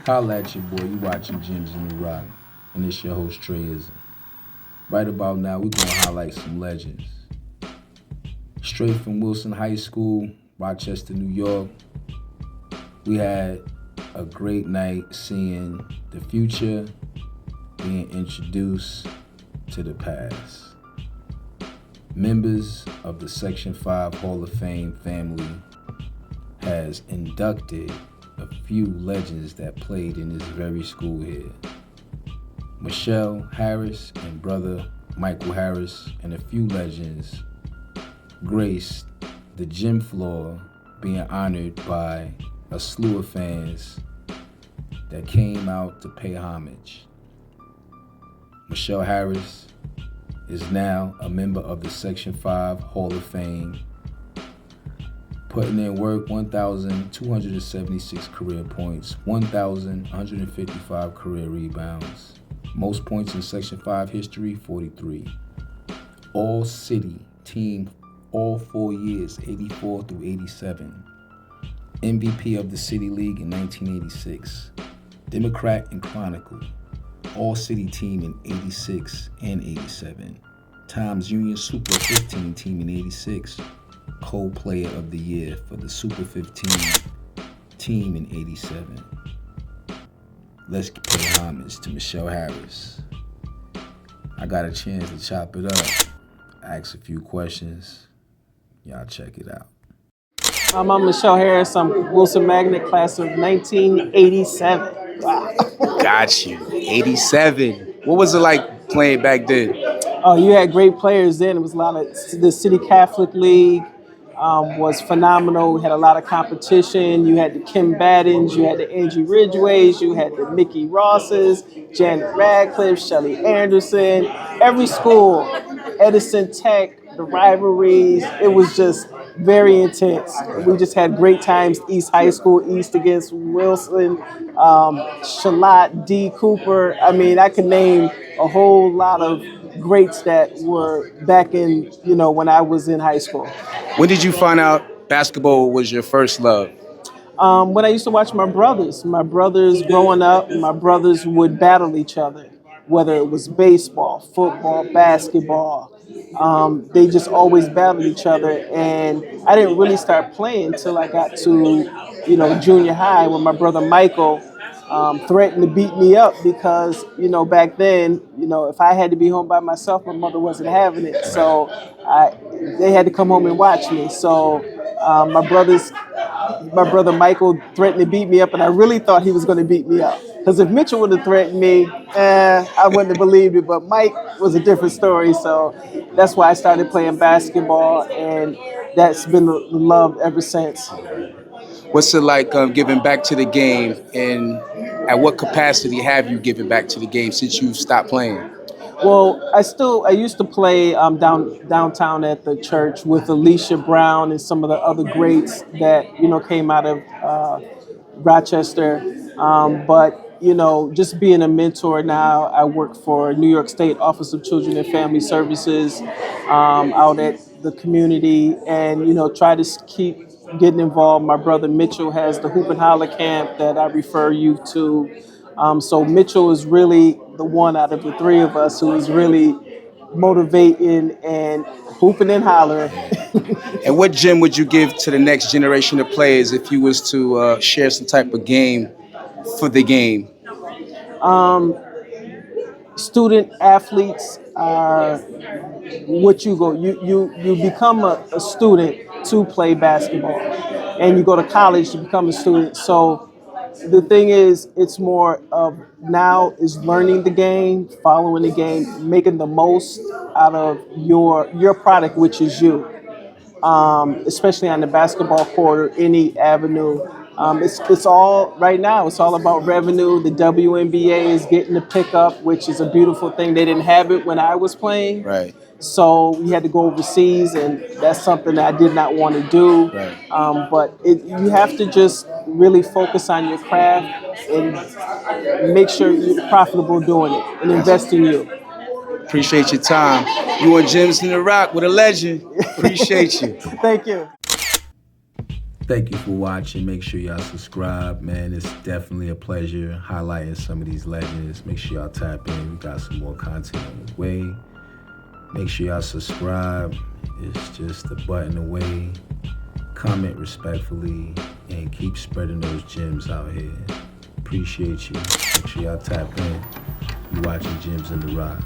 Holla at your boy, you watching Gems in the Rock, and it's your host trayezim. Right about now, we're gonna highlight some legends. Straight from Wilson High School, Rochester, New York, we had a great night seeing the future being introduced to the past. Members of the Section 5 Hall of Fame family has inducted a few legends that played in this very school here. Michelle Harris and brother Michael Harris and a few legends graced the gym floor, being honored by a slew of fans that came out to pay homage. Michelle Harris is now a member of the Section 5 Hall of Fame, putting in work, 1,276 career points, 1,155 career rebounds. Most points in Section 5 history, 43. All-City team all 4 years, 84 through 87. MVP of the City League in 1986. Democrat and Chronicle. All-City team in 86 and 87. Times Union Super 15 team in 86. Co-player of the year for the Super 15 team in 87. Let's pay homage to Michelle Harris. I got a chance to chop it up, ask a few questions. Y'all check it out. I'm Michelle Harris. I'm Wilson Magnet, class of 1987. Wow. Got you. 87. What was it like playing back then? Oh, you had great players then. It was a lot of the City Catholic League was phenomenal. We had a lot of competition. You had the Kim Baddens, you had the Angie Ridgeways, you had the Mickey Rosses, Janet Radcliffe, Shelly Anderson. Every school, Edison Tech, the rivalries. It was just very intense. We just had great times. East High School, East against Wilson, Charlotte, D. Cooper. I mean, I could name a whole lot of greats that were back in, when I was in high school. When did you find out basketball was your first love? When I used to watch my brothers growing up, my brothers would battle each other, whether it was baseball, football, basketball. They just always battled each other, and I didn't really start playing until I got to, junior high, when my brother Michael threatened to beat me up because, back then, if I had to be home by myself, my mother wasn't having it. So they had to come home and watch me. So my brother Michael threatened to beat me up, and I really thought he was going to beat me up. Because if Mitchell would have threatened me, I wouldn't have believed it. But Mike was a different story. So that's why I started playing basketball, and that's been the love ever since. What's it like giving back to the game, and at what capacity have you given back to the game since you stopped playing? Well, I used to play downtown at the church with Alicia Brown and some of the other greats that, came out of Rochester. But just being a mentor now, I work for New York State Office of Children and Family Services out at the community, and, try to keep getting involved. My brother Mitchell has the Hoop and Holler camp that I refer you to. So Mitchell is really the one out of the three of us who is really motivating and hooping and hollering. And what gem would you give to the next generation of players if you was to share some type of game for the game? Student athletes are what you go. You become a student to play basketball, and you go to college to become a student. So the thing is, it's more of now is learning the game, following the game, making the most out of your product, which is you. Especially on the basketball court or any avenue. It's all right now. It's all about revenue. The WNBA is getting the pickup, which is a beautiful thing. They didn't have it when I was playing. Right. So we had to go overseas, and that's something that I did not want to do. Right. But you have to just really focus on your craft and make sure you're profitable doing it and invest in you. Appreciate your time. You on Gems in the Rock with a legend. Appreciate you. Thank you. Thank you for watching. Make sure y'all subscribe, man. It's definitely a pleasure highlighting some of these legends. Make sure y'all tap in. We got some more content on the way. Make sure y'all subscribe. It's just a button away. Comment respectfully and keep spreading those gems out here. Appreciate you. Make sure y'all tap in. You watching Gems in the Rock.